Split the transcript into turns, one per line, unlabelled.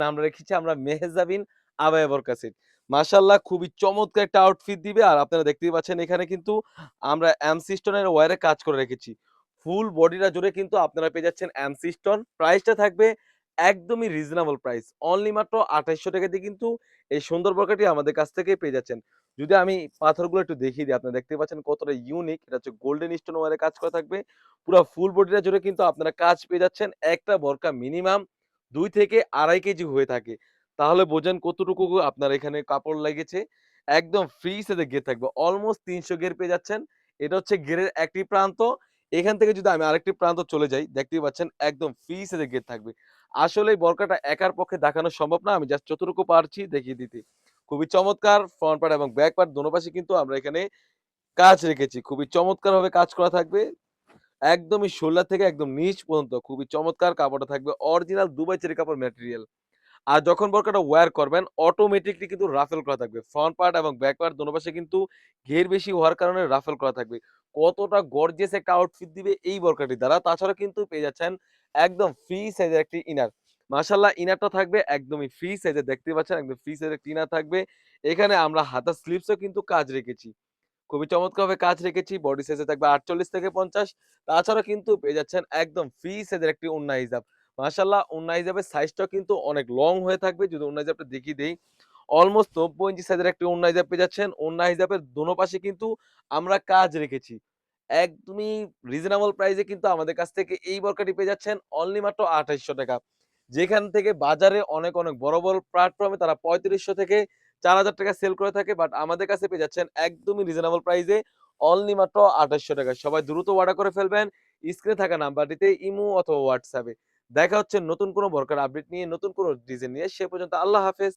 আমরা রেখেছি আমরা মেহজাবিন আবায়া বোরকা সেট। মাশাআল্লাহ খুবই চমৎকার একটা আউটফিট দিবে। আর আপনারা দেখতেই পাচ্ছেন এখানে কিন্তু আমরা এমসি স্টোনের ওয়্যারে কাজ করে রেখেছি। ফুল বডিটা জুড়ে কিন্তু আপনারা পেয়ে যাচ্ছেন এমসি স্টোন। প্রাইসটা থাকবে একদমই রিজনেবল প্রাইস। অনলি মাত্র ৳২৮০০ দিয়ে কিন্তু এই সুন্দর বোরকাটি আমাদের কাছ থেকেই পেয়ে যাচ্ছেন। যদি আমি পাথরগুলো একটু দেখিয়ে দিই, আপনারা দেখতে পাচ্ছেন কতটা ইউনিক। এটা হচ্ছে গোল্ডেন স্টোন ওয়্যারে কাজ করা থাকবে। পুরা ফুল বডিটা জুড়ে কিন্তু আপনারা কাজ পেয়ে যাচ্ছেন। একটা বোরকা মিনিমাম ২ থেকে ২.৫ কেজি হয়ে থাকে। তাহলে বোঝেন কতটুকু আপনার এখানে কাপড় লেগেছে। একদম ফ্রি সাইজের গের থাকবে। অলমোস্ট ৩০০ গের পেয়ে যাচ্ছেন। এটা হচ্ছে গেরের একটি প্রান্ত। এখান থেকে যদি আমি আরেকটি প্রান্ত চলে যাই, দেখতেই পাচ্ছেন একদম ফ্রি সাইজের গের থাকবে। আসলে এই বরকাটা একার পক্ষে দেখানো সম্ভব না। আমি জাস্ট যতটুকু পারছি দেখিয়ে দিতে। খুবই চমৎকার ফ্রন্ট পার্ট এবং ব্যাক পার্ট দোনো পাশে কিন্তু আমরা এখানে কাজ রেখেছি। খুবই চমৎকারভাবে কাজ করা থাকবে। একদমই শোল্ডার থেকে একদম নিচ পর্যন্ত খুবই চমৎকার কাপড়টা থাকবে। অরিজিনাল দুবাই চেরি কাপড় ম্যাটেরিয়াল। আর যখন বোরকাটা ওয়্যার করবেন অটোমেটিকলি কিন্তু রাফেল করা থাকবে। ফ্রন্ট পার্ট এবং ব্যাক পার্ট দোনো পাশে কিন্তু ঘের বেশি হওয়ার কারণে রাফেল করা থাকবে। কতটা গর্জিয়াস একটা আউটফিট দিবে এই বোরকাটি দ্বারা। তাছাড়া কিন্তু পেয়ে যাচ্ছেন একদম ফ্রি সাইজের একটি ইনার। মাশাআল্লাহ ইনারটা থাকবে একদমই ফ্রি সাইজের, দেখতেই পাচ্ছেন একদম ফ্রি সাইজের একটি ইনার থাকবে। এখানে আমরা হাতার স্লিভসও কিন্তু কাজ রেখেছি। খুবই চমৎকারভাবে কাজ রেখেছি। বডি সাইজে থাকবে ৪৮ থেকে ৫০। তাছাড়াও কিন্তু পেয়ে যাচ্ছেন একদম ফ্রি সাইজের একটি ওন্না হিজাব। মাশাআল্লাহ ওন্না হিজাবের সাইজটাও কিন্তু অনেক লং হয়ে থাকবে। যদি ওন্না হিজাবটা দেখিয়ে দেই, অলমোস্ট ৯০ ইঞ্চি সাইজের একটি ওন্না হিজাব পেয়ে যাচ্ছেন। ওন্না হিজাবের দোনো পাশে কিন্তু আমরা কাজ রেখেছি। একদমই রিজনেবল প্রাইসে কিন্তু আমাদের কাছ থেকে এই বোরকাটি পেয়ে যাচ্ছেন অনলি মাত্র ৳২৮০০। যেখান থেকে বাজারে অনেক বড় প্ল্যাটফর্মে তারা ৳৩৫০০ থেকে ৳৪,০০০ সেল করে থাকে। বাট আমাদের কাছে পেয়ে যাচ্ছেন একদমই রিজনেবল প্রাইসে অনলি মাত্র ৳২৮০০। সবাই দ্রুত অর্ডার করে ফেলবেন। স্ক্রিনে থাকা নাম্বারটিতে ইমো অথবা হোয়াটসঅ্যাপে। দেখা হচ্ছে নতুন কোনো বোরকার আপডেট নিয়ে, নতুন কোনো ডিজাইন নিয়ে। সে পর্যন্ত আল্লাহ হাফেজ।